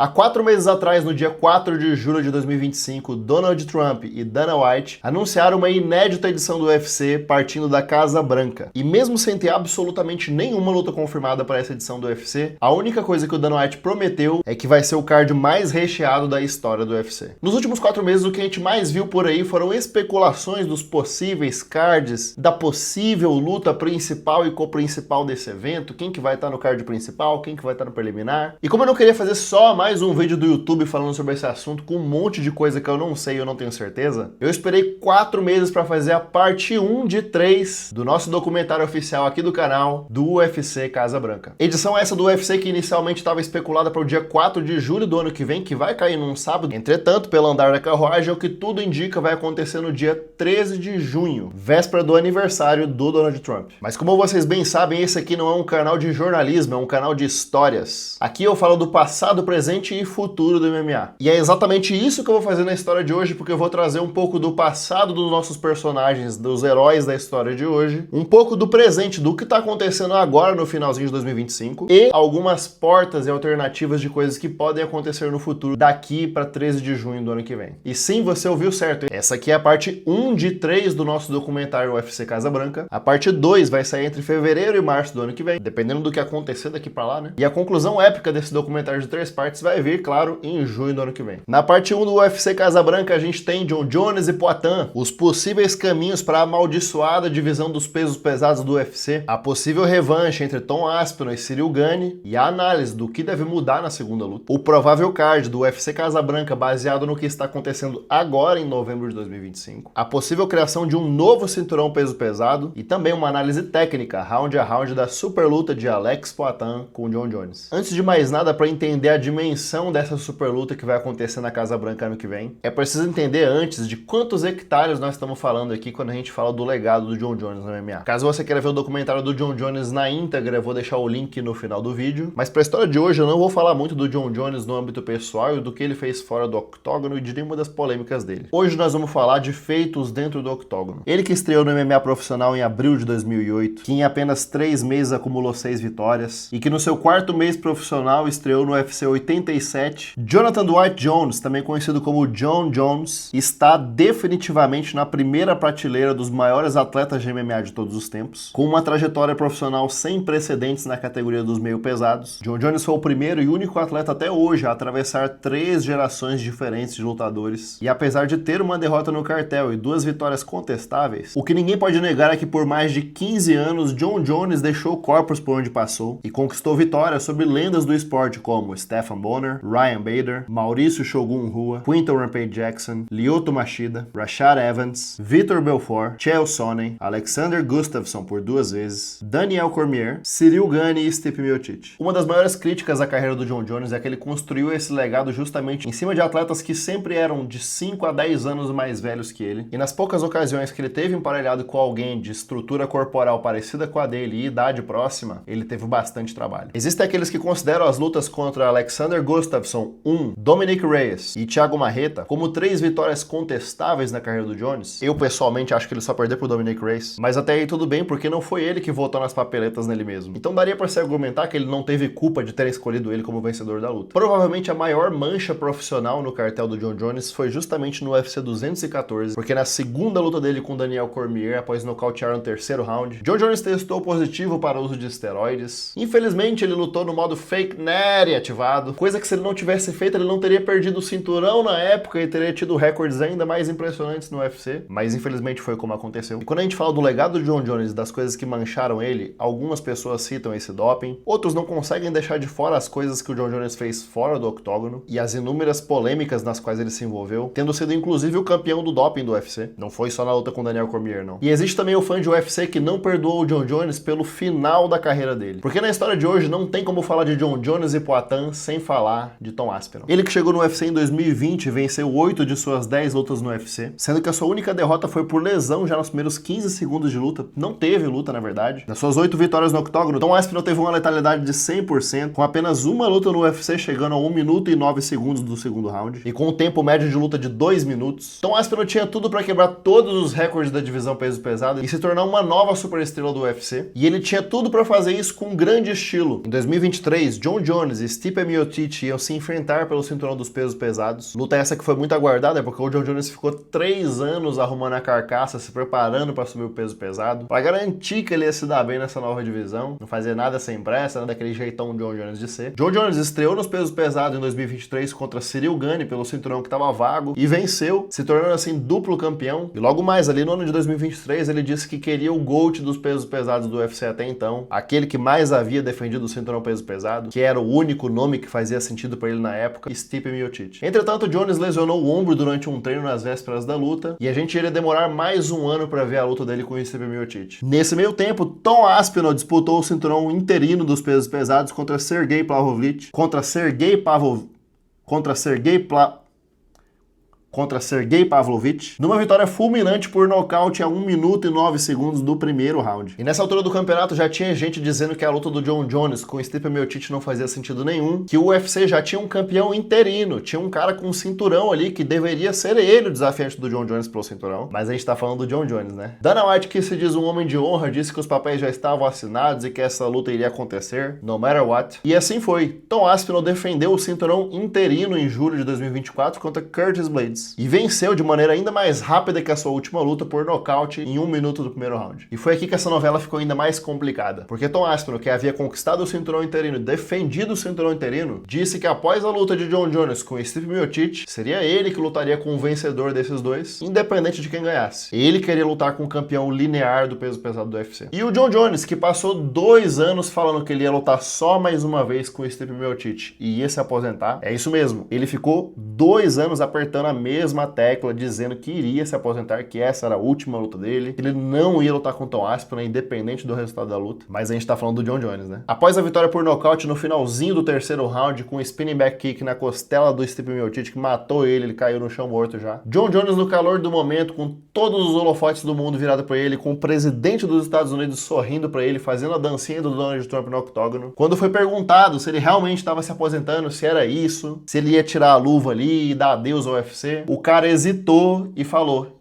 Há 4 meses atrás, no dia 4 de julho de 2025, Donald Trump e Dana White anunciaram uma inédita edição do UFC partindo da Casa Branca. E mesmo sem ter absolutamente nenhuma luta confirmada para essa edição do UFC, a única coisa que o Dana White prometeu é que vai ser o card mais recheado da história do UFC. Nos últimos 4 meses, o que a gente mais viu por aí foram especulações dos possíveis cards, da possível luta principal e co-principal desse evento, quem que vai estar no card principal, quem que vai estar no preliminar. E como eu não queria fazer só mais um vídeo do YouTube falando sobre esse assunto com um monte de coisa que eu não sei e eu não tenho certeza, eu esperei 4 meses para fazer a parte 1 de 3 do nosso documentário oficial aqui do canal do UFC Casa Branca. Edição essa do UFC que inicialmente estava especulada para o dia 4 de julho do ano que vem, que vai cair num sábado. Entretanto, pelo andar da carruagem, o que tudo indica vai acontecer no dia 13 de junho, véspera do aniversário do Donald Trump. Mas como vocês bem sabem, esse aqui não é um canal de jornalismo, é um canal de histórias. Aqui eu falo do passado, presente e futuro do MMA. E é exatamente isso que eu vou fazer na história de hoje, porque eu vou trazer um pouco do passado dos nossos personagens, dos heróis da história de hoje, um pouco do presente, do que tá acontecendo agora no finalzinho de 2025 e algumas portas e alternativas de coisas que podem acontecer no futuro daqui para 13 de junho do ano que vem. E sim, você ouviu certo. Essa aqui é a parte 1 de 3 do nosso documentário UFC Casa Branca. A parte 2 vai sair entre fevereiro e março do ano que vem, dependendo do que acontecer daqui para lá, né? E a conclusão épica desse documentário de 3 partes vai vir, claro, em junho do ano que vem. Na parte 1 do UFC Casa Branca, a gente tem Jon Jones e Poatan, os possíveis caminhos para a amaldiçoada divisão dos pesos pesados do UFC, a possível revanche entre Tom Aspinall e Ciryl Gane e a análise do que deve mudar na segunda luta, o provável card do UFC Casa Branca baseado no que está acontecendo agora em novembro de 2025, a possível criação de um novo cinturão peso pesado e também uma análise técnica, round a round, da super luta de Alex Poatan com Jon Jones. Antes de mais nada, para entender a dimensão dessa super luta que vai acontecer na Casa Branca ano que vem, é preciso entender antes de quantos hectares nós estamos falando aqui quando a gente fala do legado do Jon Jones no MMA. Caso você queira ver o documentário do Jon Jones na íntegra, eu vou deixar o link no final do vídeo. Mas para a história de hoje, eu não vou falar muito do Jon Jones no âmbito pessoal e do que ele fez fora do octógono e de nenhuma das polêmicas dele. Hoje nós vamos falar de feitos dentro do octógono. Ele que estreou no MMA profissional em abril de 2008, que em apenas 3 meses acumulou 6 vitórias e que no seu 4º mês profissional estreou no UFC 87. Jonathan Dwight Jones, também conhecido como Jon Jones, está definitivamente na primeira prateleira dos maiores atletas de MMA de todos os tempos, com uma trajetória profissional sem precedentes na categoria dos meio pesados. Jon Jones foi o primeiro e único atleta até hoje a atravessar 3 gerações diferentes de lutadores, e apesar de ter uma derrota no cartel e 2 vitórias contestáveis, o que ninguém pode negar é que por mais de 15 anos, Jon Jones deixou corpos por onde passou e conquistou vitórias sobre lendas do esporte como Stephan Bonner, Ryan Bader, Maurício Shogun Rua, Quinton Rampage Jackson, Lyoto Machida, Rashad Evans, Vitor Belfort, Chael Sonnen, Alexander Gustafsson por 2 vezes, Daniel Cormier, Ciryl Gane e Stipe Miocic. Uma das maiores críticas à carreira do Jon Jones é que ele construiu esse legado justamente em cima de atletas que sempre eram de 5 a 10 anos mais velhos que ele, e nas poucas ocasiões que ele teve emparelhado com alguém de estrutura corporal parecida com a dele e idade próxima, ele teve bastante trabalho. Existem aqueles que consideram as lutas contra Alexander Gustafsson, Dominic Reyes e Thiago Marreta como 3 vitórias contestáveis na carreira do Jones. Eu pessoalmente acho que ele só perdeu pro Dominic Reyes, mas até aí tudo bem, porque não foi ele que votou nas papeletas nele mesmo. Então daria pra se argumentar que ele não teve culpa de ter escolhido ele como vencedor da luta. Provavelmente a maior mancha profissional no cartel do Jon Jones foi justamente no UFC 214, porque na segunda luta dele com Daniel Cormier, após nocautear no 3º round, Jon Jones testou positivo para o uso de esteroides. Infelizmente ele lutou no modo Fake Natty ativado, coisa que se ele não tivesse feito, ele não teria perdido o cinturão na época e teria tido recordes ainda mais impressionantes no UFC, mas infelizmente foi como aconteceu. E quando a gente fala do legado de Jon Jones, das coisas que mancharam ele, algumas pessoas citam esse doping, outros não conseguem deixar de fora as coisas que o Jon Jones fez fora do octógono e as inúmeras polêmicas nas quais ele se envolveu, tendo sido inclusive o campeão do doping do UFC. Não foi só na luta com Daniel Cormier, não. E existe também o fã de UFC que não perdoou o Jon Jones pelo final da carreira dele. Porque na história de hoje não tem como falar de Jon Jones e Poatan sem falar de Tom Aspinall. Ele que chegou no UFC em 2020 e venceu 8 de suas 10 lutas no UFC, sendo que a sua única derrota foi por lesão já nos primeiros 15 segundos de luta. Não teve luta, na verdade. Das suas 8 vitórias no octógono, Tom Aspinall teve uma letalidade de 100%, com apenas uma luta no UFC chegando a 1 minuto e 9 segundos do segundo round, e com um tempo médio de luta de 2 minutos. Tom Aspinall tinha tudo para quebrar todos os recordes da divisão peso pesado e se tornar uma nova superestrela do UFC, e ele tinha tudo para fazer isso com um grande estilo. Em 2023, Jon Jones e Stipe Miocic Miocic iam se enfrentar pelo cinturão dos pesos pesados. Luta essa que foi muito aguardada, porque o Jon Jones ficou 3 anos arrumando a carcaça, se preparando para subir o peso pesado, para garantir que ele ia se dar bem nessa nova divisão. Não fazia nada sem pressa, nada daquele jeitão Jon Jones de ser. Jon Jones estreou nos pesos pesados em 2023 contra Ciryl Gane pelo cinturão que estava vago e venceu, se tornando assim duplo campeão. E logo mais ali no ano de 2023 ele disse que queria o GOAT dos pesos pesados do UFC até então, aquele que mais havia defendido o cinturão peso pesado, que era o único nome que fazia sentido para ele na época, Stipe Miocic. Entretanto, Jones lesionou o ombro durante um treino nas vésperas da luta e a gente iria demorar mais um ano para ver a luta dele com o Stipe Miocic. Nesse meio tempo, Tom Aspinall disputou o cinturão interino dos pesos pesados contra Sergey Pavlovich, contra Sergey Pavlovich, numa vitória fulminante por nocaute a 1 minuto e 9 segundos do primeiro round. E nessa altura do campeonato já tinha gente dizendo que a luta do Jon Jones com Stipe Miocic não fazia sentido nenhum, que o UFC já tinha um campeão interino, tinha um cara com um cinturão ali que deveria ser ele o desafiante do Jon Jones pelo cinturão, mas a gente tá falando do Jon Jones, né? Dana White, que se diz um homem de honra, disse que os papéis já estavam assinados e que essa luta iria acontecer, no matter what. E assim foi. Tom Aspinall defendeu o cinturão interino em julho de 2024 contra Curtis Blaydes e venceu de maneira ainda mais rápida que a sua última luta por nocaute em 1 minuto do primeiro round. E foi aqui que essa novela ficou ainda mais complicada, porque Tom Aspinall, que havia conquistado o cinturão interino e defendido o cinturão interino, disse que após a luta de Jon Jones com Stipe Miocic, seria ele que lutaria com o vencedor desses dois, independente de quem ganhasse. Ele queria lutar com o campeão linear do peso pesado do UFC. E o Jon Jones, que passou 2 anos falando que ele ia lutar só mais uma vez com o Stipe Miocic e ia se aposentar, é isso mesmo, ele ficou 2 anos apertando a mesma tecla, dizendo que iria se aposentar, que essa era a última luta dele, que ele não ia lutar com o Tom Aspinall, independente do resultado da luta. Mas a gente tá falando do Jon Jones, né? Após a vitória por nocaute no finalzinho do terceiro round, com um spinning back kick na costela do Stipe Miocic, que matou ele caiu no chão morto já. Jon Jones, no calor do momento, com todos os holofotes do mundo virado pra ele, com o presidente dos Estados Unidos sorrindo pra ele, fazendo a dancinha do Donald Trump no octógono. Quando foi perguntado se ele realmente estava se aposentando, se era isso, se ele ia tirar a luva ali e dar adeus ao UFC, o cara hesitou e falou,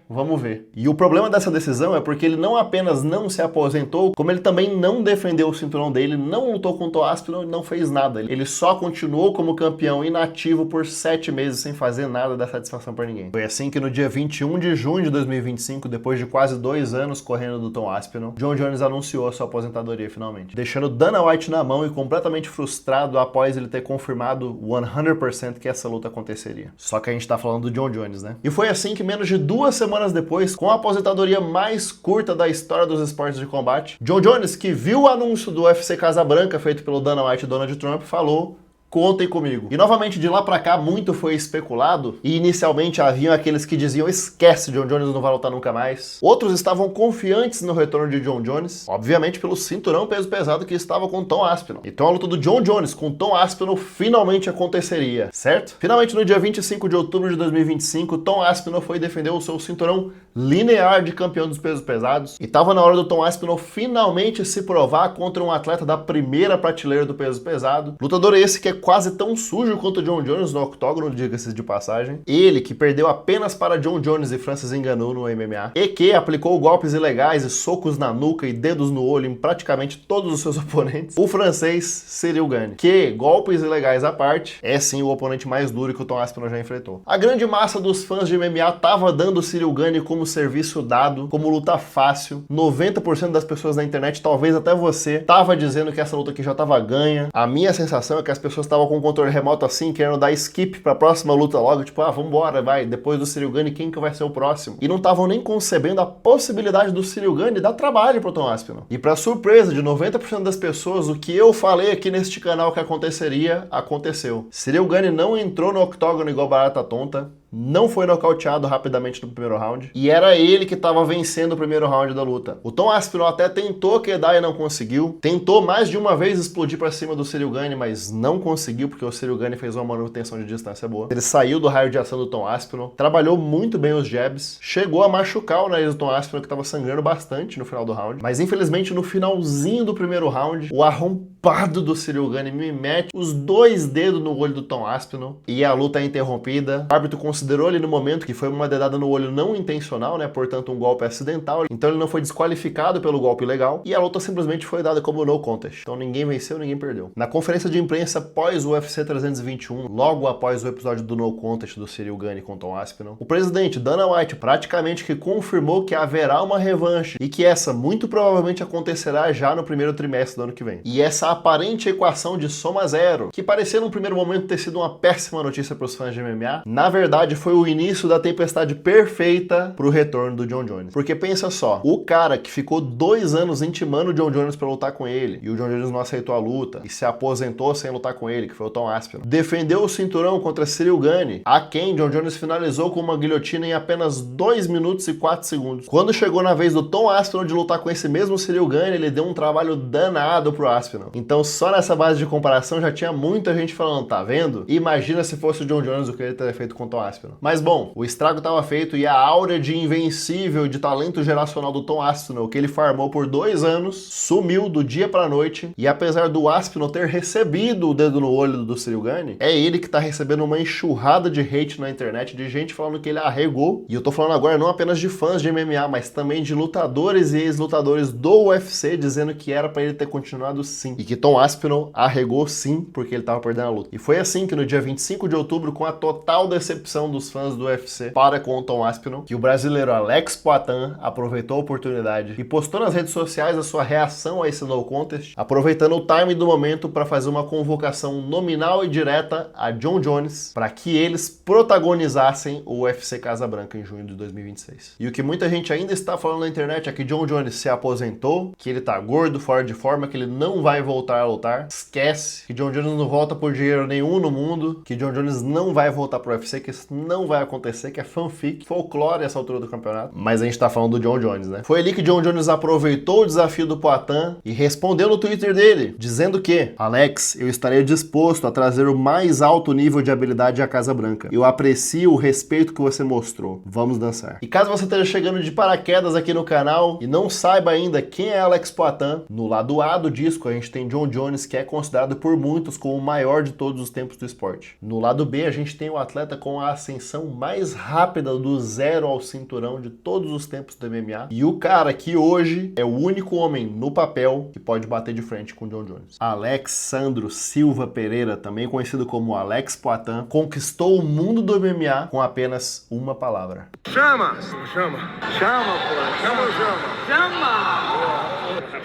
vamos ver. E o problema dessa decisão é porque ele não apenas não se aposentou, como ele também não defendeu o cinturão dele, não lutou com o Tom Aspinall e não fez nada. Ele só continuou como campeão inativo por 7 meses sem fazer nada, dar satisfação pra ninguém. Foi assim que no dia 21 de junho de 2025, depois de quase 2 anos correndo do Tom Aspinall, Jon Jones anunciou a sua aposentadoria finalmente, deixando Dana White na mão e completamente frustrado após ele ter confirmado 100% que essa luta aconteceria. Só que a gente tá falando do Jon Jones, né? E foi assim que menos de 2 semanas depois, com a aposentadoria mais curta da história dos esportes de combate, Jon Jones, que viu o anúncio do UFC Casa Branca feito pelo Dana White e Donald Trump, falou: contem comigo. E novamente, de lá pra cá, muito foi especulado, e inicialmente haviam aqueles que diziam, esquece, Jon Jones não vai lutar nunca mais. Outros estavam confiantes no retorno de Jon Jones, obviamente pelo cinturão peso pesado que estava com Tom Aspinall. Então a luta do Jon Jones com Tom Aspinall finalmente aconteceria, certo? Finalmente, no dia 25 de outubro de 2025, Tom Aspinall foi defender o seu cinturão linear de campeão dos pesos pesados, e tava na hora do Tom Aspinall finalmente se provar contra um atleta da primeira prateleira do peso pesado, lutador esse que é quase tão sujo quanto o Jon Jones no octógono, diga-se de passagem. Ele que perdeu apenas para Jon Jones e Francis Ngannou no MMA, e que aplicou golpes ilegais e socos na nuca e dedos no olho em praticamente todos os seus oponentes, o francês Ciryl Gane, que, golpes ilegais à parte, é sim o oponente mais duro que o Tom Aspinall já enfrentou. A grande massa dos fãs de MMA tava dando o Ciryl Gane como serviço dado, como luta fácil. 90% das pessoas na internet, talvez até você, tava dizendo que essa luta aqui já tava ganha. A minha sensação é que as pessoas estavam com o controle remoto assim, querendo dar skip pra próxima luta logo, tipo, vambora, vai, depois do Ciryl Gane, quem que vai ser o próximo? E não estavam nem concebendo a possibilidade do Ciryl Gane dar trabalho pro Tom Aspinall. E pra surpresa de 90% das pessoas, o que eu falei aqui neste canal que aconteceria, aconteceu. Ciryl Gane não entrou no octógono igual barata tonta, não foi nocauteado rapidamente no primeiro round, e era ele que estava vencendo o primeiro round da luta. O Tom Aspinall até tentou quedar e não conseguiu, tentou mais de uma vez explodir para cima do Ciryl Gane, mas não conseguiu, porque o Ciryl Gane fez uma manutenção de distância boa. Ele saiu do raio de ação do Tom Aspinall, trabalhou muito bem os jabs, chegou a machucar o nariz do Tom Aspinall, que estava sangrando bastante no final do round, mas infelizmente no finalzinho do primeiro round, o arrombado arrombado do Ciryl Gane me mete os 2 dedos no olho do Tom Aspinall e a luta é interrompida. O árbitro considerou ali no momento que foi uma dedada no olho não intencional, né? Portanto, um golpe acidental. Então ele não foi desqualificado pelo golpe ilegal e a luta simplesmente foi dada como no contest. Então ninguém venceu, ninguém perdeu. Na conferência de imprensa pós o UFC 321, logo após o episódio do no contest do Ciryl Gane com Tom Aspinall, o presidente Dana White praticamente que confirmou que haverá uma revanche e que essa muito provavelmente acontecerá já no primeiro trimestre do ano que vem. E essa aparente equação de soma zero, que parecia num primeiro momento ter sido uma péssima notícia para os fãs de MMA, na verdade foi o início da tempestade perfeita para o retorno do Jon Jones. Porque pensa só, o cara que ficou 2 anos intimando o Jon Jones para lutar com ele, e o Jon Jones não aceitou a luta, e se aposentou sem lutar com ele, que foi o Tom Aspinall, defendeu o cinturão contra Ciryl Gane, a quem Jon Jones finalizou com uma guilhotina em apenas 2 minutos e 4 segundos. Quando chegou na vez do Tom Aspinall de lutar com esse mesmo Ciryl Gane, ele deu um trabalho danado pro Aspinall. Então só nessa base de comparação já tinha muita gente falando, tá vendo? Imagina se fosse o Jon Jones o que ele teria feito com o Tom Aspinall. Mas bom, o estrago estava feito e a áurea de invencível, de talento geracional do Tom Aspinall, que ele farmou por 2 anos, sumiu do dia pra noite. E apesar do Aspinall ter recebido o dedo no olho do Ciryl Gane, é ele que tá recebendo uma enxurrada de hate na internet, de gente falando que ele arregou. E eu tô falando agora não apenas de fãs de MMA, mas também de lutadores e ex-lutadores do UFC, dizendo que era pra ele ter continuado sim. E que Tom Aspinall arregou sim, porque ele tava perdendo a luta. E foi assim que no dia 25 de outubro, com a total decepção dos fãs do UFC para com o Tom Aspinall, que o brasileiro Alex Poatan aproveitou a oportunidade e postou nas redes sociais a sua reação a esse no contest, aproveitando o time do momento para fazer uma convocação nominal e direta a Jon Jones para que eles protagonizassem o UFC Casa Branca em junho de 2026. E o que muita gente ainda está falando na internet é que Jon Jones se aposentou, que ele tá gordo, fora de forma, que ele não vai voltar a lutar. Esquece que Jon Jones não volta por dinheiro nenhum no mundo, que Jon Jones não vai voltar pro UFC, que isso não vai acontecer, que é fanfic, folclore essa altura do campeonato. Mas a gente tá falando do Jon Jones, né? Foi ali que Jon Jones aproveitou o desafio do Poatan e respondeu no Twitter dele, dizendo que: Alex, eu estaria disposto a trazer o mais alto nível de habilidade à Casa Branca. Eu aprecio o respeito que você mostrou. Vamos dançar. E caso você esteja chegando de paraquedas aqui no canal e não saiba ainda quem é Alex Poatan, no lado A do disco a gente tem Jon Jones, que é considerado por muitos como o maior de todos os tempos do esporte. No lado B a gente tem o atleta com a ascensão mais rápida do zero ao cinturão de todos os tempos do MMA e o cara que hoje é o único homem no papel que pode bater de frente com Jon Jones. Alexandro Silva Pereira, também conhecido como Alex Poatan, conquistou o mundo do MMA com apenas uma palavra. Chama! Chama! Chama, pô! Chama ou chama? Chama!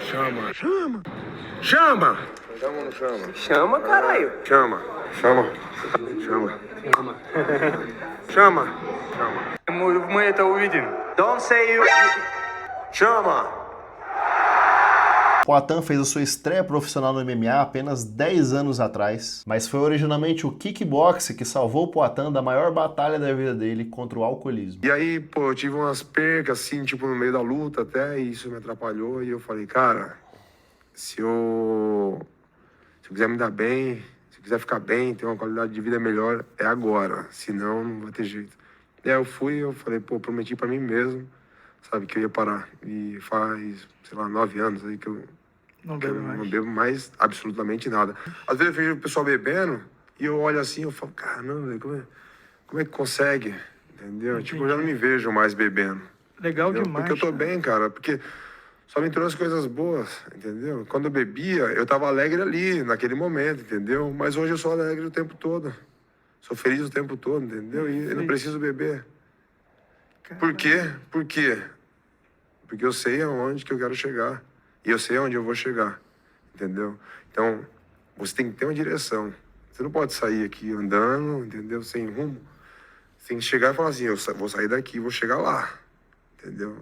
Chama! Chama! Chama ou não chama? Chama, caralho. Chama! Chama! Chama! Chama! Chama! Мы это увидим. Don't say you... Chama! Poatan fez a sua estreia profissional no MMA apenas 10 anos atrás, mas foi originalmente o kickboxing que salvou o Poatan da maior batalha da vida dele contra o alcoolismo. E aí, pô, eu tive umas percas, assim, tipo, no meio da luta até, e isso me atrapalhou, e eu falei, cara, se eu quiser me dar bem, se eu quiser ficar bem, ter uma qualidade de vida melhor, é agora, senão não vai ter jeito. E aí eu falei, pô, prometi pra mim mesmo, sabe, que eu ia parar. E faz, sei lá, 9 anos aí que eu não bebo mais absolutamente nada. Às vezes eu vejo o pessoal bebendo e eu olho assim, eu falo, caramba, como é que consegue? Entendeu? Entendi. Tipo, eu já não me vejo mais bebendo. Legal, entendeu? Demais. Porque eu tô bem, cara, porque só me trouxe coisas boas, entendeu? Quando eu bebia, eu tava alegre ali, naquele momento, entendeu? Mas hoje eu sou alegre o tempo todo. Sou feliz o tempo todo, entendeu? E eu não preciso beber. Por quê? Por quê? Porque eu sei aonde que eu quero chegar. E eu sei aonde eu vou chegar. Entendeu? Então, você tem que ter uma direção. Você não pode sair aqui andando, entendeu? Sem rumo. Você tem que chegar e falar assim, eu vou sair daqui, vou chegar lá. Entendeu?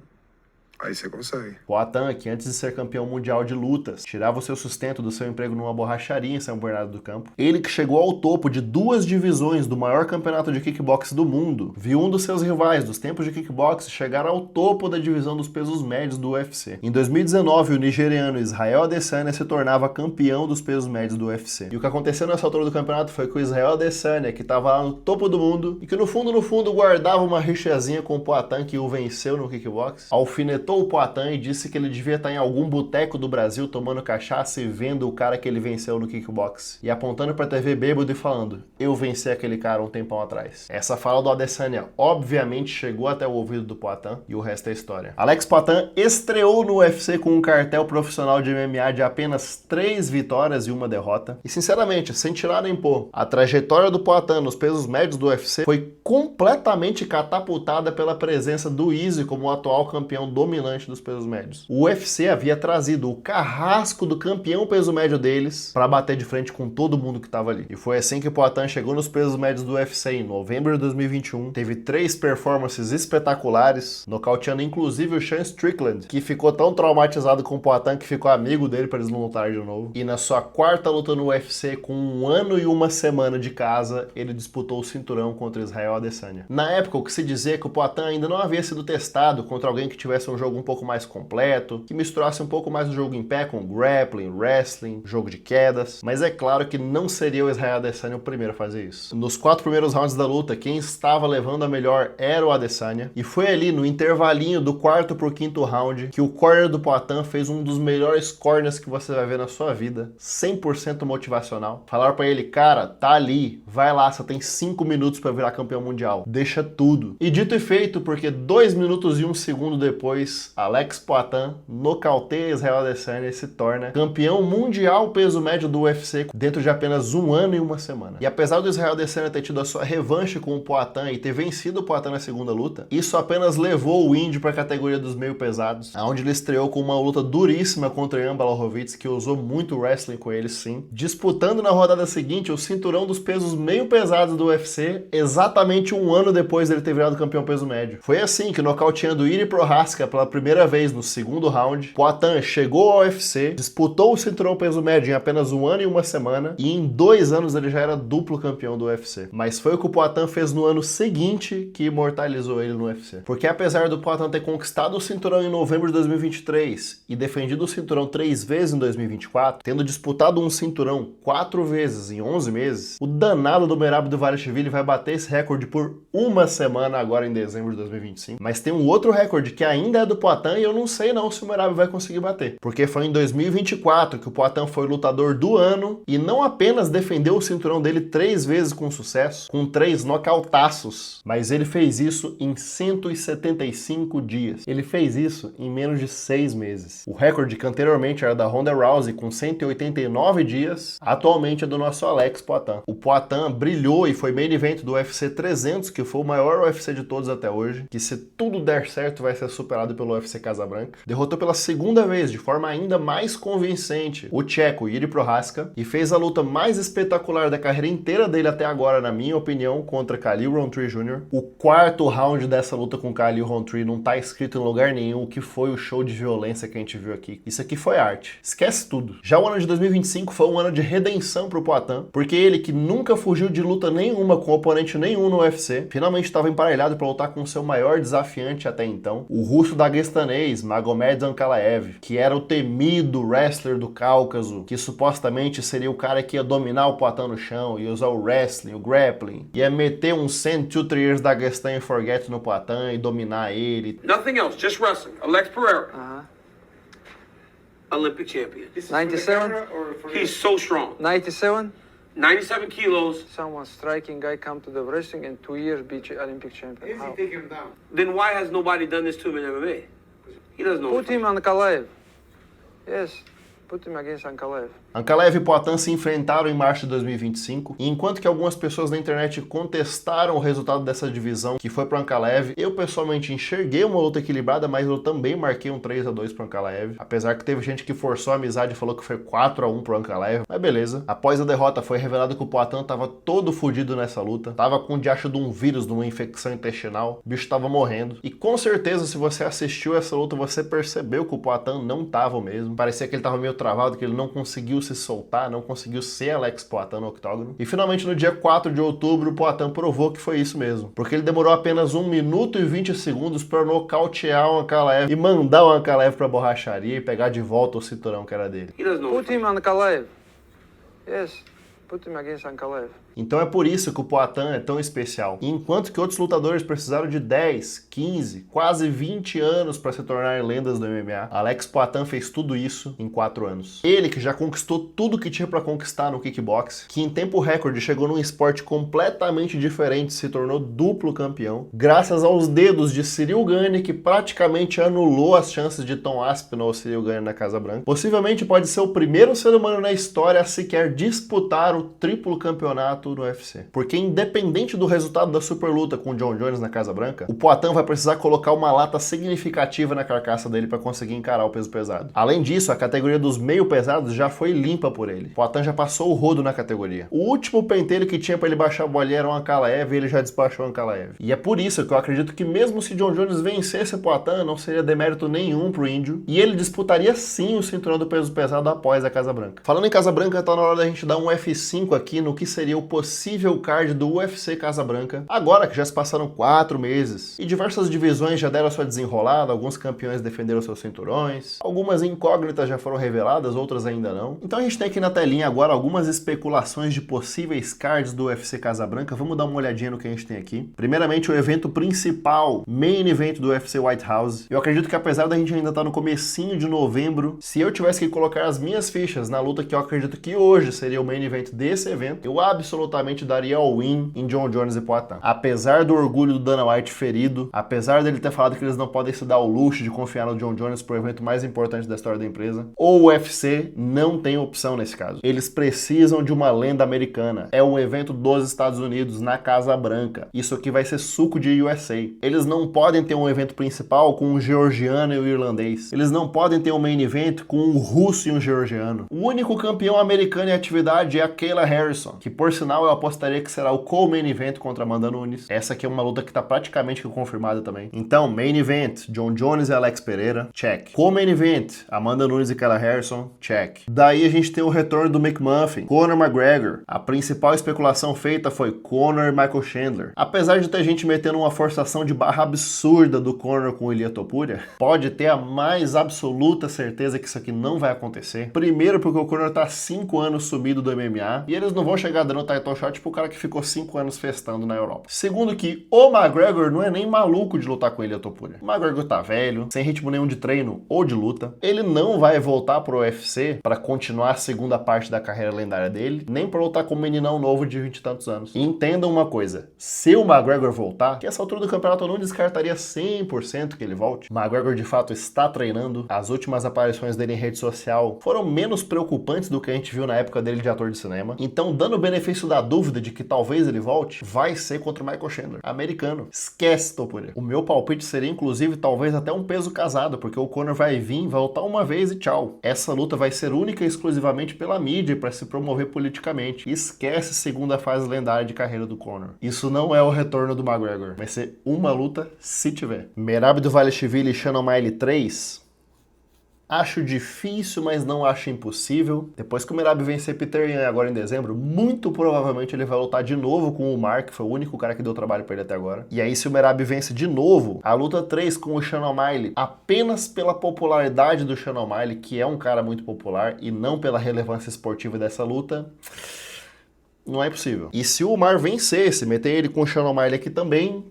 Aí você consegue. Poatan, que antes de ser campeão mundial de lutas, tirava o seu sustento do seu emprego numa borracharia em São Bernardo do Campo. Ele que chegou ao topo de 2 divisões do maior campeonato de kickbox do mundo, viu um dos seus rivais dos tempos de kickbox chegar ao topo da divisão dos pesos médios do UFC. Em 2019, o nigeriano Israel Adesanya se tornava campeão dos pesos médios do UFC. E o que aconteceu nessa altura do campeonato foi que o Israel Adesanya, que estava lá no topo do mundo, e que no fundo guardava uma rixazinha com o Poatan, que o venceu no kickbox, alfinetou cornetou o Poatan e disse que ele devia estar em algum boteco do Brasil tomando cachaça e vendo o cara que ele venceu no kickbox. E apontando pra TV bêbado e falando, eu venci aquele cara um tempão atrás. Essa fala do Adesanya obviamente chegou até o ouvido do Poatan e o resto é história. Alex Poatan estreou no UFC com um cartel profissional de MMA de apenas 3 vitórias e 1 derrota. E sinceramente, sem tirar nem pôr, a trajetória do Poatan nos pesos médios do UFC foi completamente catapultada pela presença do Izzy como o atual campeão dominante dos pesos médios. O UFC havia trazido o carrasco do campeão peso médio deles para bater de frente com todo mundo que estava ali. E foi assim que o Poatan chegou nos pesos médios do UFC em novembro de 2021, teve 3 performances espetaculares, nocauteando inclusive o Sean Strickland, que ficou tão traumatizado com o Poatan que ficou amigo dele para eles não lutarem de novo. E na sua 4ª luta no UFC, com 1 ano e 1 semana de casa, ele disputou o cinturão contra Israel Adesanya. Na época, o que se dizia é que o Poatan ainda não havia sido testado contra alguém que tivesse um jogo um pouco mais completo, que misturasse um pouco mais o jogo em pé com grappling, wrestling, jogo de quedas, mas é claro que não seria o Israel Adesanya o primeiro a fazer isso. Nos 4 primeiros rounds da luta, quem estava levando a melhor era o Adesanya, e foi ali no intervalinho do 4º pro 5º round que o corner do Poatan fez um dos melhores corners que você vai ver na sua vida, 100% motivacional. Falaram pra ele, cara, tá ali, vai lá, você tem 5 minutos pra virar campeão mundial, deixa tudo. E dito e feito, porque 2 minutos e 1 segundo depois, Alex Poatan nocauteia Israel Adesanya e se torna campeão mundial peso médio do UFC dentro de apenas 1 ano e 1 semana. E apesar do Israel Adesanya ter tido a sua revanche com o Poatan e ter vencido o Poatan na segunda luta, isso apenas levou o índio para a categoria dos meio pesados, onde ele estreou com uma luta duríssima contra Jan Blachowicz, que usou muito wrestling com ele sim, disputando na rodada seguinte o cinturão dos pesos meio pesados do UFC, exatamente 1 ano depois dele ter virado campeão peso médio. Foi assim que, nocauteando Iri Prochazka pela primeira vez no 2º round, Poatan chegou ao UFC, disputou o cinturão peso médio em apenas 1 ano e 1 semana, e em 2 anos ele já era duplo campeão do UFC. Mas foi o que o Poatan fez no ano seguinte que imortalizou ele no UFC. Porque apesar do Poatan ter conquistado o cinturão em novembro de 2023 e defendido o cinturão 3 vezes em 2024, tendo disputado um cinturão 4 vezes em 11 meses, o danado do Merab Dvalishvili vai bater esse recorde por 1 semana agora em dezembro de 2025. Mas tem um outro recorde que ainda é do Poatan e eu não sei não se o Merab vai conseguir bater. Porque foi em 2024 que o Poatan foi lutador do ano e não apenas defendeu o cinturão dele 3 vezes com sucesso, com 3 nocautaços, mas ele fez isso em 175 dias. Ele fez isso em menos de 6 meses. O recorde que anteriormente era da Ronda Rousey com 189 dias, atualmente é do nosso Alex Poatan. O Poatan brilhou e foi main event do UFC 300, que foi o maior UFC de todos até hoje, que se tudo der certo vai ser superado pelo UFC Casablanca. Derrotou pela segunda vez, de forma ainda mais convincente, o tcheco Iri Prochazka e fez a luta mais espetacular da carreira inteira dele até agora, na minha opinião, contra Khalil Rountree Jr. O 4º round dessa luta com Khalil Rountree não tá escrito em lugar nenhum o que foi o show de violência que a gente viu aqui. Isso aqui foi arte. Esquece tudo. Já o ano de 2025 foi um ano de redenção pro Poatan, porque ele, que nunca fugiu de luta nenhuma com oponente nenhum no UFC, finalmente estava emparelhado para lutar com seu maior desafiante até então, o russo daguestanês Magomed Ankalaev, que era o temido wrestler do Cáucaso, que supostamente seria o cara que ia dominar o Poatan no chão, ia usar o wrestling, o grappling, ia meter um 100-2-3 years Dagestan and Forget no Poatan e dominar ele. Nothing else, just wrestling. Alex Pereira. Olympic champion. 97? He's so strong. 97? 97 kilos. Someone striking guy come to the wrestling and 2 years be Olympic champion. How? Take him down. Then why has nobody done this to him in MMA? He doesn't know. Put him on Kalaev. Yes. Put him against Ankalaev. Ankalaev e Poatan se enfrentaram em março de 2025, e enquanto que algumas pessoas na internet contestaram o resultado dessa divisão que foi para Ankalaev, eu pessoalmente enxerguei uma luta equilibrada, mas eu também marquei um 3-2 para Ankalaev, apesar que teve gente que forçou a amizade e falou que foi 4-1 para Ankalaev, mas beleza. Após a derrota foi revelado que o Poatan tava todo fodido nessa luta, tava com o diacho de um vírus, de uma infecção intestinal, o bicho tava morrendo, e com certeza se você assistiu essa luta você percebeu que o Poatan não tava o mesmo, parecia que ele tava meio travado, que ele não conseguiu se soltar, não conseguiu ser Alex Poatan no octógono. E finalmente no dia 4 de outubro o Poatan provou que foi isso mesmo, porque ele demorou apenas 1 minuto e 20 segundos para nocautear o Ankalaev e mandar o Ankalaev pra borracharia e pegar de volta o cinturão que era dele. Put him on Kalaev. Yes. Put him against Ankalaev. Então é por isso que o Poatan é tão especial. E enquanto que outros lutadores precisaram de 10, 15, quase 20 anos para se tornarem lendas do MMA, Alex Poatan fez tudo isso em 4 anos. Ele que já conquistou tudo que tinha para conquistar no kickbox, que em tempo recorde chegou num esporte completamente diferente, se tornou duplo campeão, graças aos dedos de Ciryl Gane, que praticamente anulou as chances de Tom Aspinall ou Ciryl Gane na Casa Branca. Possivelmente pode ser o primeiro ser humano na história a sequer disputar o triplo campeonato no UFC. Porque independente do resultado da super luta com o John Jones na Casa Branca, o Poatan vai precisar colocar uma lata significativa na carcaça dele para conseguir encarar o peso pesado. Além disso, a categoria dos meio pesados já foi limpa por ele. O Poatan já passou o rodo na categoria. O último pentelho que tinha para ele baixar a bolinha era o Ankalaev e ele já despachou o Ankalaev. E é por isso que eu acredito que mesmo se John Jones vencesse o Poatan, não seria demérito nenhum pro índio, e ele disputaria sim o cinturão do peso pesado após a Casa Branca. Falando em Casa Branca, tá na hora da gente dar um F5 aqui no que seria o possível card do UFC Casa Branca, agora que já se passaram 4 meses, e diversas divisões já deram a sua desenrolada, alguns campeões defenderam seus cinturões, algumas incógnitas já foram reveladas, outras ainda não. Então a gente tem aqui na telinha agora algumas especulações de possíveis cards do UFC Casa Branca. Vamos dar uma olhadinha no que a gente tem aqui. Primeiramente, o evento principal, main event do UFC White House. Eu acredito que apesar da gente ainda estar no comecinho de novembro, se eu tivesse que colocar as minhas fichas na luta que eu acredito que hoje seria o main event desse evento, eu absolutamente daria all-in em John Jones e Poatan. Apesar do orgulho do Dana White ferido, apesar dele ter falado que eles não podem se dar o luxo de confiar no John Jones pro evento mais importante da história da empresa, o UFC não tem opção nesse caso. Eles precisam de uma lenda americana. É um evento dos Estados Unidos na Casa Branca. Isso aqui vai ser suco de USA. Eles não podem ter um evento principal com um georgiano e um irlandês. Eles não podem ter um main event com um russo e um georgiano. O único campeão americano em atividade é a Kayla Harrison, que por sinal eu apostaria que será o co-main event contra Amanda Nunes. Essa aqui é uma luta que tá praticamente confirmada também. Então, main event, John Jones e Alex Pereira, check. Co-main event, Amanda Nunes e Kayla Harrison, check. Daí a gente tem o retorno do McMuffin, Conor McGregor. A principal especulação feita foi Conor e Michael Chandler. Apesar de ter gente metendo uma forçação de barra absurda do Conor com o Ilia Topuria, pode ter a mais absoluta certeza que isso aqui não vai acontecer. Primeiro porque o Conor tá 5 anos sumido do MMA e eles não vão chegar dando title shot pro cara que ficou 5 anos festando na Europa. Segundo que o McGregor não é nem maluco de lutar com o Ilia Topuria. O McGregor tá velho, sem ritmo nenhum de treino ou de luta. Ele não vai voltar pro UFC para continuar a segunda parte da carreira lendária dele, nem pra lutar com um meninão novo de 20 e tantos anos. E entendam uma coisa, se o McGregor voltar, que essa altura do campeonato eu não descartaria 100% que ele volte. O McGregor de fato está treinando. As últimas aparições dele em rede social foram menos preocupantes do que a gente viu na época dele de ator de cinema. Então, dando o benefício da dúvida de que talvez ele volte, vai ser contra o Michael Chandler, americano. Esquece, Topuria. O meu palpite seria, inclusive, talvez até um peso casado, porque o Conor vai vir, vai voltar uma vez e tchau. Essa luta vai ser única e exclusivamente pela mídia para se promover politicamente. Esquece segunda fase lendária de carreira do Conor. Isso não é o retorno do McGregor. Vai ser uma luta se tiver. Merab Dvalishvili e Shannon O'Malley 3. Acho difícil, mas não acho impossível. Depois que o Merab vencer Peter Yan agora em dezembro, muito provavelmente ele vai lutar de novo com o Umar, que foi o único cara que deu trabalho pra ele até agora. E aí, se o Merab vence de novo, a luta 3 com o Shannon O'Malley, apenas pela popularidade do Shannon O'Malley, que é um cara muito popular, e não pela relevância esportiva dessa luta, não é possível. E se o Umar vencesse, meter ele com o Shannon O'Malley aqui também,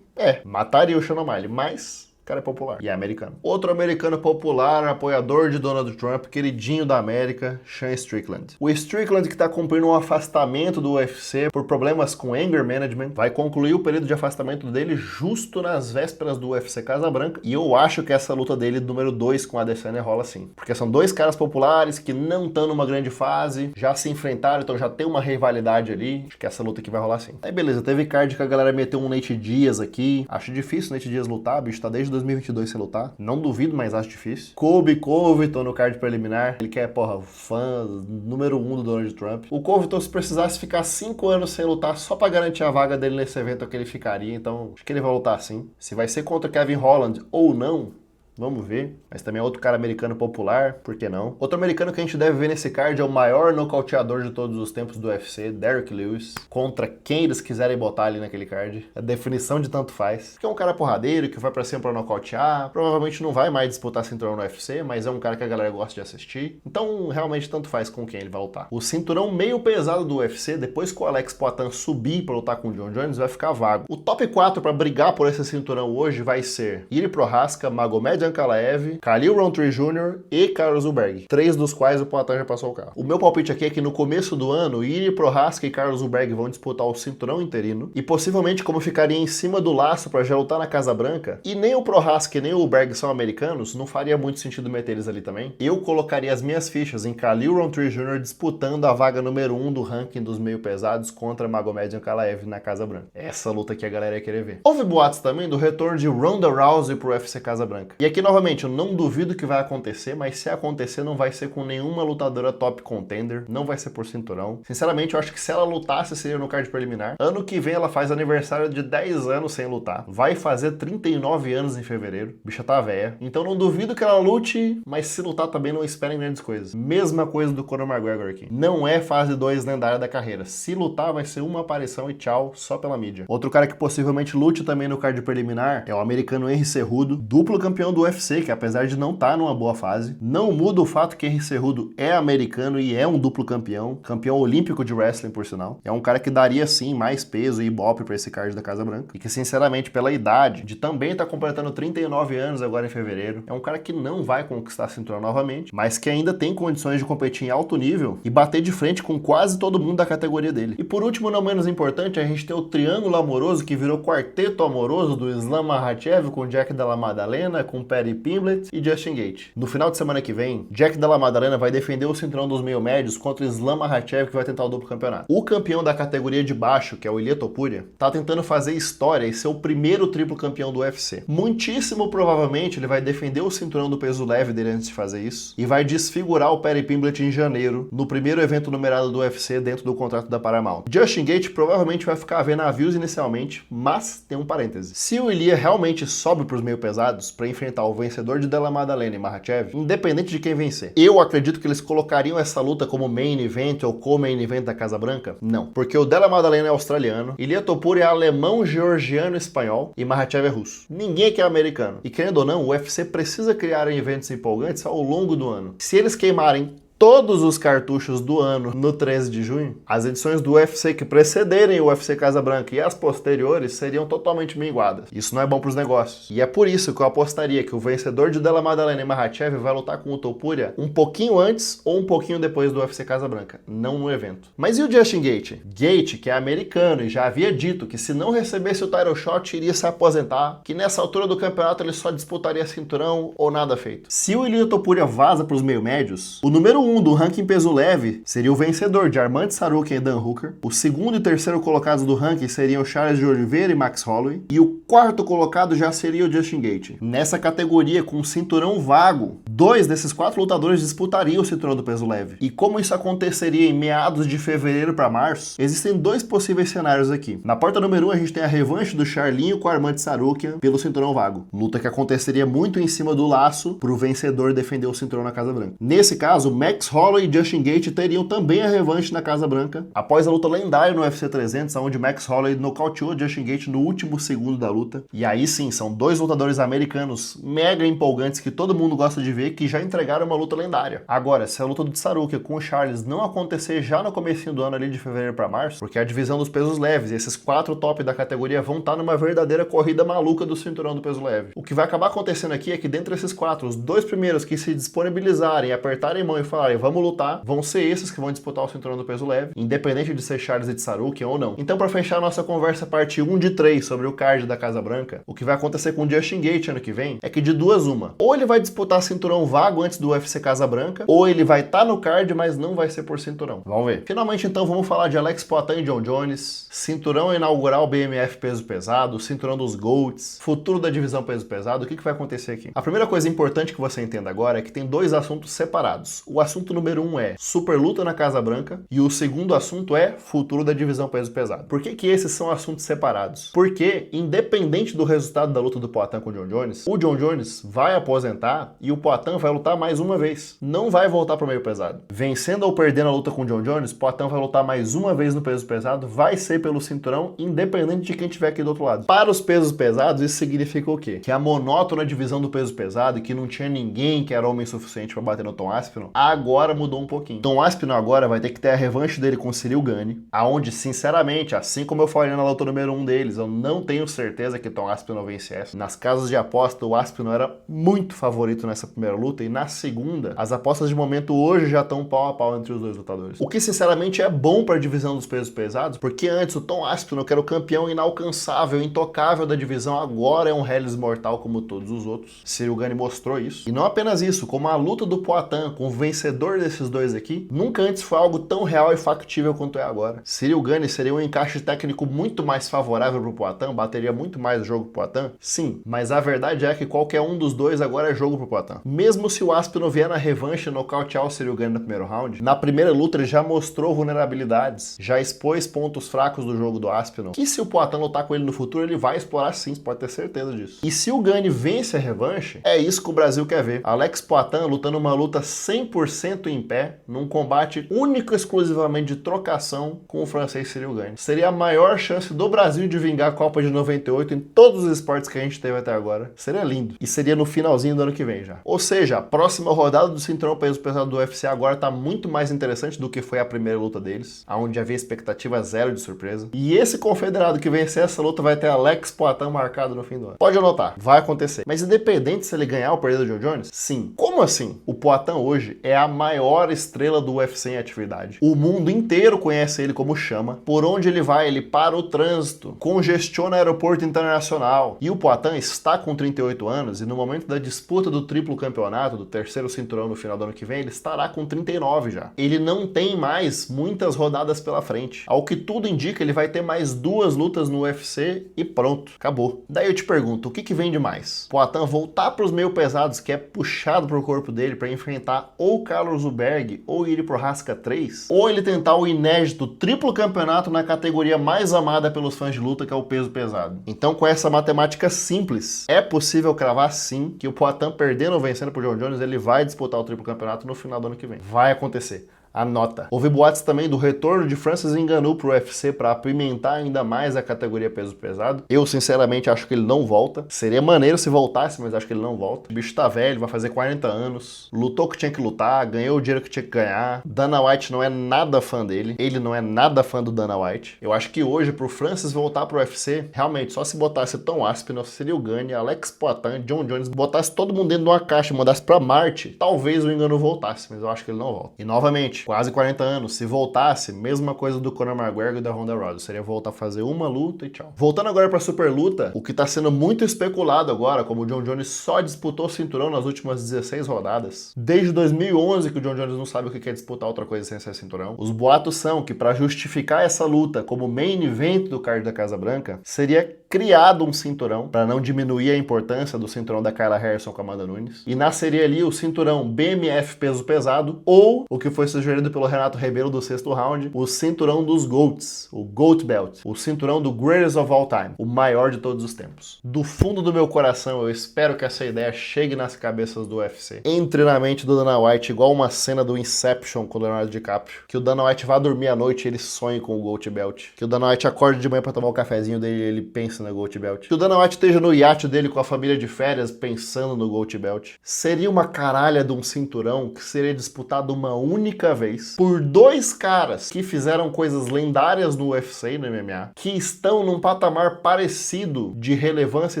mataria o Shannon O'Malley, mas cara é popular e é americano. Outro americano popular, apoiador de Donald Trump, queridinho da América, Sean Strickland. O Strickland, que está cumprindo um afastamento do UFC por problemas com anger management, vai concluir o período de afastamento dele justo nas vésperas do UFC Casa Branca, e eu acho que essa luta dele, número 2 com a Adesanya, rola sim. Porque são dois caras populares que não estão numa grande fase, já se enfrentaram, então já tem uma rivalidade ali. Acho que essa luta aqui vai rolar sim. Aí beleza, teve card que a galera meteu um Nate Diaz aqui. Acho difícil o Nate Diaz lutar, bicho tá desde 2022 sem lutar. Não duvido, mas acho difícil. Colby Covington no card preliminar. Ele que é, fã número 1 do Donald Trump. O Covington, se precisasse ficar 5 anos sem lutar só pra garantir a vaga dele nesse evento, é que ele ficaria. Então, acho que ele vai lutar sim. Se vai ser contra Kevin Holland ou não, vamos ver. Mas também é outro cara americano popular, por que não? Outro americano que a gente deve ver nesse card é o maior nocauteador de todos os tempos do UFC, Derrick Lewis, contra quem eles quiserem botar ali naquele card. A definição de tanto faz. Que é um cara porradeiro, que vai pra cima pra nocautear, provavelmente não vai mais disputar cinturão no UFC, mas é um cara que a galera gosta de assistir. Então, realmente, tanto faz com quem ele vai lutar. O cinturão meio pesado do UFC, depois que o Alex Poatan subir pra lutar com o John Jones, vai ficar vago. O top 4 pra brigar por esse cinturão hoje vai ser Jiri Prochazka, Magomed Ankalaev, Khalil Rountree Jr. e Carlos Ulberg. 3 dos quais o Poatan já passou o carro. O meu palpite aqui é que no começo do ano, Jiri Prochazka e Carlos Ulberg vão disputar o cinturão interino e possivelmente, como ficaria em cima do laço pra já lutar na Casa Branca, e nem o Prochazka nem o Ulberg são americanos, não faria muito sentido meter eles ali também. Eu colocaria as minhas fichas em Khalil Rountree Jr. disputando a vaga número 1 do ranking dos meio pesados contra Magomed Ankalaev na Casa Branca. Essa luta que a galera ia querer ver. Houve boatos também do retorno de Ronda Rousey pro UFC Casa Branca. E aqui, novamente, eu não duvido que vai acontecer, mas se acontecer, não vai ser com nenhuma lutadora top contender, não vai ser por cinturão. Sinceramente, eu acho que se ela lutasse, seria no card preliminar. Ano que vem, ela faz aniversário de 10 anos sem lutar. Vai fazer 39 anos em fevereiro. Bicha tá velha. Então não duvido que ela lute, mas se lutar também não esperem grandes coisas. Mesma coisa do Conor McGregor aqui. Não é fase 2 lendária da carreira. Se lutar, vai ser uma aparição e tchau, só pela mídia. Outro cara que possivelmente lute também no card preliminar é o americano Henry Cejudo, duplo campeão do UFC, que apesar de não estar numa boa fase, não muda o fato que Henry Cejudo é americano e é um duplo campeão, campeão olímpico de wrestling, por sinal. É um cara que daria, sim, mais peso e ibope pra esse card da Casa Branca. E que, sinceramente, pela idade, de também estar completando 39 anos agora em fevereiro, é um cara que não vai conquistar a cinturão novamente, mas que ainda tem condições de competir em alto nível e bater de frente com quase todo mundo da categoria dele. E por último, não menos importante, a gente tem o triângulo amoroso que virou quarteto amoroso do Islam Makhachev com Jack Della Maddalena, com Paddy Pimblett e Justin Gaethje. No final de semana que vem, Jack Della Maddalena vai defender o cinturão dos meio médios contra o Islam Makhachev, que vai tentar o duplo campeonato. O campeão da categoria de baixo, que é o Ilia Topuria, tá tentando fazer história e ser o primeiro triplo campeão do UFC. Muitíssimo provavelmente ele vai defender o cinturão do peso leve dele antes de fazer isso e vai desfigurar o Paddy Pimblett em janeiro, no primeiro evento numerado do UFC dentro do contrato da Paramount. Justin Gaethje provavelmente vai ficar a ver navios inicialmente, mas tem um parêntese. Se o Ilia realmente sobe pros meio pesados para enfrentar o vencedor de Della Maddalena e Makhachev, independente de quem vencer, eu acredito que eles colocariam essa luta como main event ou co-main event da Casa Branca? Não, porque o Della Maddalena é australiano, Ilia Topuria é alemão, georgiano, espanhol e Makhachev é russo. Ninguém aqui é americano. E querendo ou não, o UFC precisa criar eventos empolgantes ao longo do ano. Se eles queimarem todos os cartuchos do ano no 13 de junho, as edições do UFC que precederem o UFC Casa Branca e as posteriores seriam totalmente minguadas. Isso não é bom para os negócios. E é por isso que eu apostaria que o vencedor de Della Maddalena e Makhachev vai lutar com o Topuria um pouquinho antes ou um pouquinho depois do UFC Casa Branca, não no evento. Mas e o Justin Gaethje? Gaethje, que é americano e já havia dito que se não recebesse o title shot iria se aposentar, que nessa altura do campeonato ele só disputaria cinturão ou nada feito. Se o Ilia Topuria vaza para os meio médios, o número 1 do ranking peso leve seria o vencedor de Armand Tsarukyan e Dan Hooker. O segundo e terceiro colocados do ranking seriam Charles de Oliveira e Max Holloway. E o quarto colocado já seria o Justin Gaethje. Nessa categoria, com um cinturão vago, 2 desses 4 lutadores disputariam o cinturão do peso leve. E como isso aconteceria em meados de fevereiro para março, existem 2 possíveis cenários aqui. Na porta número 1, a gente tem a revanche do Charlinho com Armand Tsarukyan pelo cinturão vago. Luta que aconteceria muito em cima do laço para o vencedor defender o cinturão na Casa Branca. Nesse caso, Max Holloway e Justin Gaethje teriam também a revanche na Casa Branca, após a luta lendária no UFC 300, onde Max Holloway nocauteou Justin Gaethje no último segundo da luta. E aí sim, são 2 lutadores americanos mega empolgantes que todo mundo gosta de ver, que já entregaram uma luta lendária. Agora, se a luta do Tsarukyan com o Charles não acontecer já no comecinho do ano ali de fevereiro para março, porque a divisão dos pesos leves e esses 4 top da categoria vão estar numa verdadeira corrida maluca do cinturão do peso leve. O que vai acabar acontecendo aqui é que dentre esses 4, os 2 primeiros que se disponibilizarem, apertarem mão e falarem vamos lutar, vão ser esses que vão disputar o cinturão do peso leve, independente de ser Charles e Tsarukyan ou não. Então, para fechar a nossa conversa parte 1 de 3 sobre o card da Casa Branca, o que vai acontecer com o Justin Gaethje ano que vem é que de duas uma. Ou ele vai disputar cinturão cinturão vago antes do UFC Casa Branca, ou ele vai estar no card, mas não vai ser por cinturão. Vamos ver. Finalmente, então, vamos falar de Alex Poatan e John Jones, cinturão inaugural BMF peso pesado, cinturão dos GOATs, futuro da divisão peso pesado. O que vai acontecer aqui? A primeira coisa importante que você entenda agora é que tem dois assuntos separados. O assunto número 1 é super luta na Casa Branca e o segundo assunto é futuro da divisão peso pesado. Por que esses são assuntos separados? Porque, independente do resultado da luta do Poatan com o John Jones, o John Jones vai aposentar e o Poatan vai lutar mais uma vez. Não vai voltar pro meio pesado. Vencendo ou perdendo a luta com o John Jones, Poatan vai lutar mais uma vez no peso pesado, vai ser pelo cinturão, independente de quem tiver aqui do outro lado. Para os pesos pesados, isso significa o quê? Que a monótona divisão do peso pesado e que não tinha ninguém que era homem suficiente para bater no Tom Aspinall, agora mudou um pouquinho. Tom Aspinall agora vai ter que ter a revanche dele com o Ciryl Gane, aonde, sinceramente, assim como eu falei na luta número 1 deles, eu não tenho certeza que Tom Aspinall vencesse. Nas casas de aposta, o Aspinall era muito favorito nessa primeira luta e na segunda, as apostas de momento hoje já estão pau a pau entre os dois lutadores. O que, sinceramente, é bom para a divisão dos pesos pesados, porque antes o Tom Aspinall, que era o campeão inalcançável, intocável da divisão, agora é um Hellis mortal como todos os outros. Ciryl Gane mostrou isso. E não apenas isso, como a luta do Poatan com o vencedor desses dois aqui, nunca antes foi algo tão real e factível quanto é agora. Ciryl Gane seria um encaixe técnico muito mais favorável pro Poatan, bateria muito mais o jogo pro Poatan? Sim, mas a verdade é que qualquer um dos dois agora é jogo pro Poatan. Mesmo se o Aspinall vier na revanche e nocautear o Ciryl Gane no primeiro round, na primeira luta ele já mostrou vulnerabilidades, já expôs pontos fracos do jogo do Aspinall, que se o Poatan lutar com ele no futuro, ele vai explorar sim, você pode ter certeza disso. E se o Gane vence a revanche, é isso que o Brasil quer ver. Alex Poatan lutando uma luta 100% em pé, num combate único e exclusivamente de trocação com o francês Ciryl Gane. Seria a maior chance do Brasil de vingar a Copa de 98 em todos os esportes que a gente teve até agora. Seria lindo. E seria no finalzinho do ano que vem já. Ou seja, a próxima rodada do cinturão peso pesado do UFC agora tá muito mais interessante do que foi a primeira luta deles, onde havia expectativa zero de surpresa. E esse confederado que vencer essa luta vai ter Alex Poatan marcado no fim do ano. Pode anotar, vai acontecer. Mas independente se ele ganhar ou perder do John Jones, sim. Como assim? O Poatan hoje é a maior estrela do UFC em atividade. O mundo inteiro conhece ele como chama. Por onde ele vai, ele para o trânsito, congestiona o aeroporto internacional. E o Poatan está com 38 anos e no momento da disputa do triplo campeonato, do terceiro cinturão no final do ano que vem, ele estará com 39 já. Ele não tem mais muitas rodadas pela frente. Ao que tudo indica, ele vai ter mais 2 lutas no UFC e pronto, acabou. Daí eu te pergunto, o que vende mais? Poatan voltar para os meio pesados, que é puxado pro corpo dele para enfrentar ou Carlos Zuberg ou ir pro Rasca 3, ou ele tentar o inédito triplo campeonato na categoria mais amada pelos fãs de luta, que é o peso pesado. Então, com essa matemática simples, é possível cravar sim que o Poatan perdendo ou vencendo pro John Jones, ele vai disputar o triplo campeonato no final do ano que vem. Vai acontecer. Anota. Houve boatos também do retorno de Francis Ngannou pro UFC para apimentar ainda mais a categoria peso pesado. Eu, sinceramente, acho que ele não volta. Seria maneiro se voltasse, mas acho que ele não volta. O bicho tá velho, vai fazer 40 anos. Lutou o que tinha que lutar, ganhou o dinheiro que tinha que ganhar. Dana White não é nada fã dele. Ele não é nada fã do Dana White. Eu acho que hoje, pro Francis voltar pro UFC, realmente, só se botasse Tom Aspinall, Ciryl Gane, Alex Poatan, John Jones, botasse todo mundo dentro de uma caixa e mandasse pra Marte, talvez o Ngannou voltasse, mas eu acho que ele não volta. E, novamente, quase 40 anos. Se voltasse, mesma coisa do Conor McGregor e da Ronda Rousey. Seria voltar a fazer uma luta e tchau. Voltando agora pra super luta, o que tá sendo muito especulado agora, como o John Jones só disputou o cinturão nas últimas 16 rodadas. Desde 2011 que o John Jones não sabe o que é disputar outra coisa sem ser cinturão. Os boatos são que para justificar essa luta como main event do card da Casa Branca, seria criado um cinturão para não diminuir a importância do cinturão da Kayla Harrison com a Amanda Nunes. E nasceria ali o cinturão BMF peso pesado ou o que foi sugerido pelo Renato Rebelo do sexto round, o cinturão dos GOATs, o GOAT Belt, o cinturão do Greatest of All Time, o maior de todos os tempos. Do fundo do meu coração, eu espero que essa ideia chegue nas cabeças do UFC. Entre na mente do Dana White, igual uma cena do Inception com o Leonardo DiCaprio, que o Dana White vá dormir à noite e ele sonhe com o GOAT Belt, que o Dana White acorde de manhã para tomar o cafezinho dele e ele pensa na GOAT Belt, que o Dana White esteja no iate dele com a família de férias pensando no GOAT Belt. Seria uma caralha de um cinturão que seria disputado uma única vez por dois caras que fizeram coisas lendárias no UFC e no MMA, que estão num patamar parecido de relevância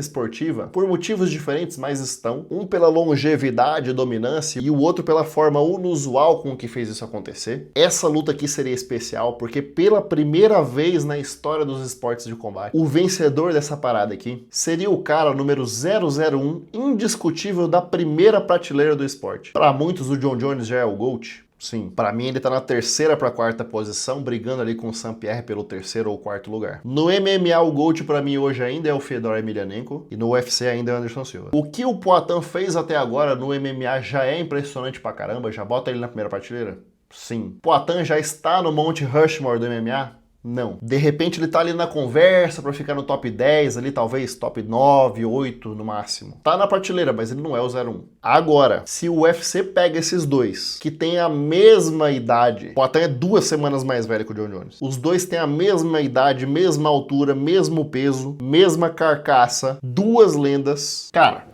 esportiva, por motivos diferentes, mas estão. Um pela longevidade e dominância e o outro pela forma inusual com que fez isso acontecer. Essa luta aqui seria especial porque pela primeira vez na história dos esportes de combate, o vencedor dessa parada aqui seria o cara número 001 indiscutível da primeira prateleira do esporte. Para muitos o Jon Jones já é o GOAT. Sim, pra mim ele tá na terceira pra quarta posição, brigando ali com o Saint-Pierre pelo terceiro ou quarto lugar. No MMA, o GOAT pra mim hoje ainda é o Fedor Emelianenko e no UFC ainda é o Anderson Silva. O que o Poatan fez até agora no MMA já é impressionante pra caramba, já bota ele na primeira prateleira? Sim. Poatan já está no Monte Rushmore do MMA? Não. De repente ele tá ali na conversa pra ficar no top 10, ali talvez top 9, 8 no máximo. Tá na prateleira, mas ele não é o 01. Agora, se o UFC pega esses dois, que têm a mesma idade, o Poatan é 2 semanas mais velho que o Jon Jones. Os dois têm a mesma idade, mesma altura, mesmo peso, mesma carcaça, duas lendas. Cara,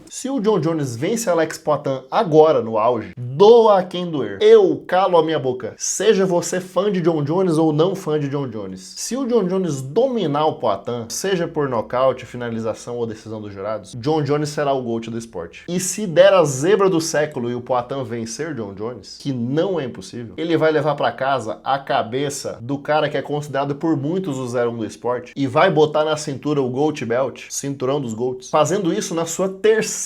se o Jon Jones vence Alex Poatan agora no auge, doa a quem doer. Eu calo a minha boca. Seja você fã de Jon Jones ou não fã de Jon Jones. Se o Jon Jones dominar o Poatan, seja por nocaute, finalização ou decisão dos jurados, Jon Jones será o GOAT do esporte. E se der a zebra do século e o Poatan vencer Jon Jones, que não é impossível, ele vai levar pra casa a cabeça do cara que é considerado por muitos o 01 do esporte e vai botar na cintura o GOAT Belt, cinturão dos GOATs, fazendo isso na sua terceira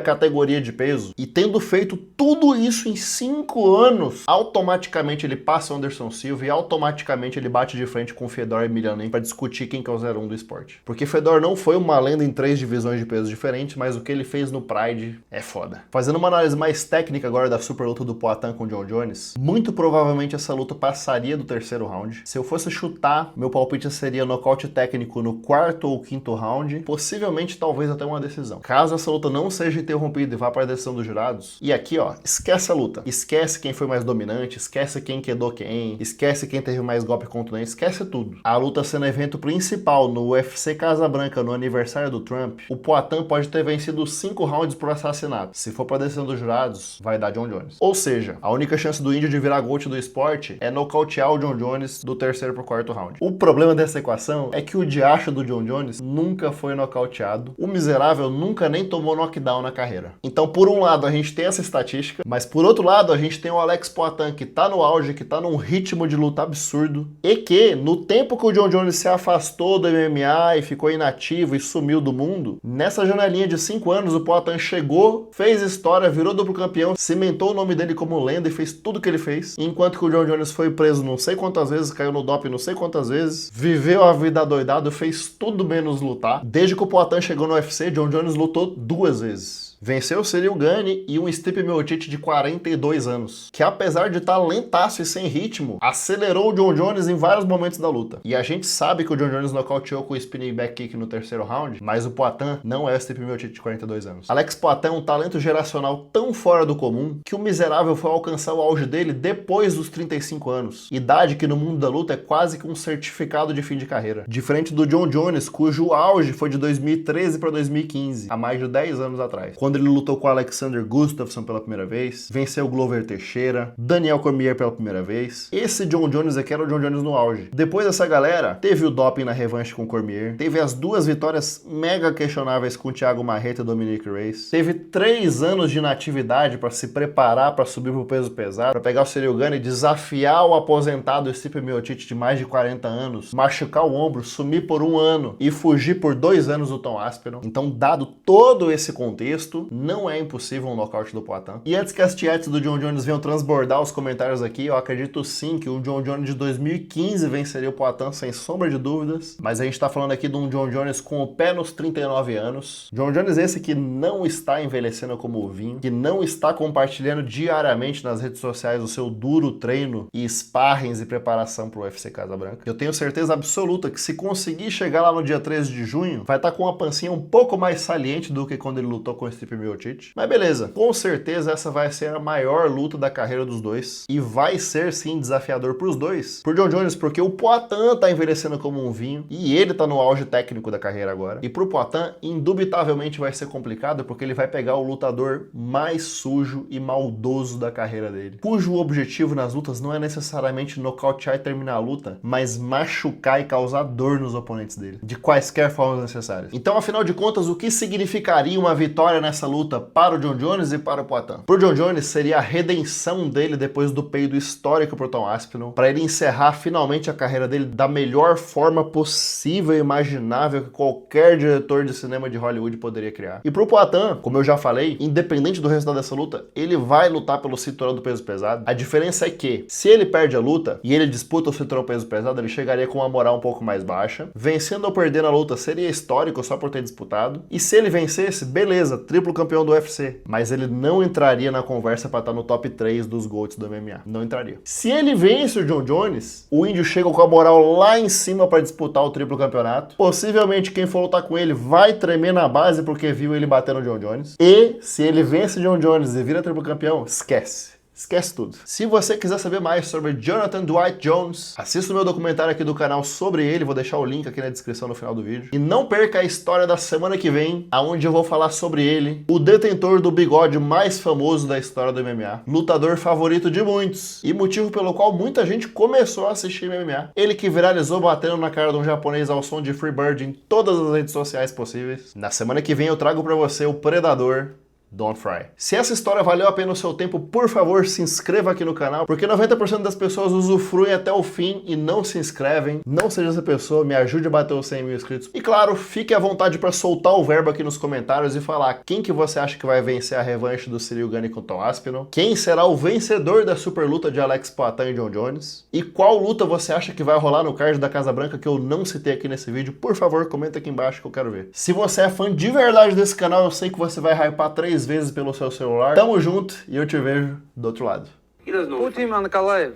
categoria de peso e tendo feito tudo isso em 5 anos, automaticamente ele passa o Anderson Silva e automaticamente ele bate de frente com o Fedor Emelianenko para discutir quem que é o 01 do esporte. Porque Fedor não foi uma lenda em 3 divisões de peso diferentes, mas o que ele fez no Pride é foda. Fazendo uma análise mais técnica agora da super luta do Poatan com o Jon Jones, muito provavelmente essa luta passaria do terceiro round. Se eu fosse chutar, meu palpite seria nocaute técnico no 4º ou 5º round, possivelmente talvez até uma decisão. Caso essa luta não seja interrompida e vá para a decisão dos jurados, e aqui ó, esquece a luta, esquece quem foi mais dominante, esquece quem quedou quem, esquece quem teve mais golpe contundente, esquece tudo. A luta sendo evento principal no UFC Casa Branca no aniversário do Trump, o Poatan pode ter vencido 5 rounds por assassinato. Se for para a decisão dos jurados, vai dar Jon Jones. Ou seja, a única chance do índio de virar GOAT do esporte é nocautear o Jon Jones do terceiro pro 4º round. O problema dessa equação é que o diacho do Jon Jones nunca foi nocauteado, o miserável nunca nem tomou knockdown na carreira. Então, por um lado, a gente tem essa estatística, mas por outro lado, a gente tem o Alex Poatan que tá no auge, que tá num ritmo de luta absurdo, e que, no tempo que o Jon Jones se afastou do MMA e ficou inativo e sumiu do mundo, nessa janelinha de 5 anos, o Poatan chegou, fez história, virou duplo campeão, cimentou o nome dele como lenda e fez tudo que ele fez, enquanto que o Jon Jones foi preso não sei quantas vezes, caiu no doping não sei quantas vezes, viveu a vida doidado, fez tudo menos lutar. Desde que o Poatan chegou no UFC, Jon Jones lutou 2 vezes. Venceu o Ciryl Gane e um Stipe Miocic de 42 anos, que apesar de estar lentaço e sem ritmo, acelerou o Jon Jones em vários momentos da luta. E a gente sabe que o Jon Jones nocauteou com o spinning back kick no terceiro round, mas o Poatan não é o Stipe Miocic de 42 anos. Alex Poatan é um talento geracional tão fora do comum que o miserável foi alcançar o auge dele depois dos 35 anos, idade que no mundo da luta é quase que um certificado de fim de carreira. Diferente do Jon Jones, cujo auge foi de 2013 para 2015, há mais de 10 anos atrás, quando ele lutou com o Alexander Gustafsson pela primeira vez, venceu o Glover Teixeira, Daniel Cormier pela primeira vez. Esse Jon Jones aqui era o Jon Jones no auge. Depois dessa galera, teve o doping na revanche com o Cormier, teve as 2 vitórias mega questionáveis com o Thiago Marreta e Dominic Reyes, teve 3 anos de inatividade para se preparar para subir pro peso pesado, para pegar o Ciryl Gane e desafiar o aposentado Stipe Miocic de mais de 40 anos, machucar o ombro, sumir por 1 ano e fugir por 2 anos do Tom Aspinall. Então, dado todo esse contexto, não é impossível um nocaute do Poatan. E antes que as tietes do Jon Jones venham transbordar os comentários aqui, eu acredito sim que o Jon Jones de 2015 venceria o Poatan sem sombra de dúvidas, mas a gente tá falando aqui de um Jon Jones com o pé nos 39 anos. Jon Jones esse que não está envelhecendo como vinho, que não está compartilhando diariamente nas redes sociais o seu duro treino e sparrings e preparação pro UFC Casa Branca. Eu tenho certeza absoluta que se conseguir chegar lá no dia 13 de junho, vai estar com uma pancinha um pouco mais saliente do que quando ele lutou com esse Stipe Miocic. Mas beleza, com certeza essa vai ser a maior luta da carreira dos dois. E vai ser sim desafiador pros dois. Por John Jones, porque o Poatan tá envelhecendo como um vinho. E ele tá no auge técnico da carreira agora. E pro Poatan, indubitavelmente vai ser complicado, porque ele vai pegar o lutador mais sujo e maldoso da carreira dele. Cujo objetivo nas lutas não é necessariamente nocautear e terminar a luta, mas machucar e causar dor nos oponentes dele. De quaisquer formas necessárias. Então, afinal de contas, o que significaria uma vitória nessa luta para o John Jones e para o Poatan? Pro John Jones, seria a redenção dele depois do peido histórico pro Tom Aspinall, para ele encerrar finalmente a carreira dele da melhor forma possível e imaginável que qualquer diretor de cinema de Hollywood poderia criar. E pro Poatan, como eu já falei, independente do resultado dessa luta, ele vai lutar pelo cinturão do peso pesado. A diferença é que, se ele perde a luta e ele disputa o cinturão peso pesado, ele chegaria com uma moral um pouco mais baixa. Vencendo ou perdendo a luta seria histórico só por ter disputado. E se ele vencesse, beleza, triplo campeão do UFC. Mas ele não entraria na conversa para estar no top 3 dos GOATs do MMA. Não entraria. Se ele vence o John Jones, o índio chega com a moral lá em cima para disputar o triplo campeonato. Possivelmente quem for lutar com ele vai tremer na base porque viu ele bater no John Jones. E se ele vence John Jones e vira triplo campeão, esquece. Esquece tudo. Se você quiser saber mais sobre Jonathan Dwight Jones, assista o meu documentário aqui do canal sobre ele, vou deixar o link aqui na descrição no final do vídeo. E não perca a história da semana que vem, aonde eu vou falar sobre ele, o detentor do bigode mais famoso da história do MMA, lutador favorito de muitos, e motivo pelo qual muita gente começou a assistir MMA. Ele que viralizou batendo na cara de um japonês ao som de Freebird em todas as redes sociais possíveis. Na semana que vem eu trago pra você o Predador, Don Frye. Se essa história valeu a pena o seu tempo, por favor, se inscreva aqui no canal, porque 90% das pessoas usufruem até o fim e não se inscrevem. Não seja essa pessoa, me ajude a bater os 100 mil inscritos. E claro, fique à vontade para soltar o verbo aqui nos comentários e falar quem que você acha que vai vencer a revanche do Ciryl Gane com Tom Aspinall, quem será o vencedor da super luta de Alex Poatan e John Jones, e qual luta você acha que vai rolar no card da Casa Branca que eu não citei aqui nesse vídeo. Por favor, comenta aqui embaixo que eu quero ver. Se você é fã de verdade desse canal, eu sei que você vai hypar 3 vezes pelo seu celular. Tamo junto e eu te vejo do outro lado. He doesn't know. Put him on Kalev.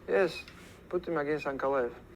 Yes, put him against Ankalev.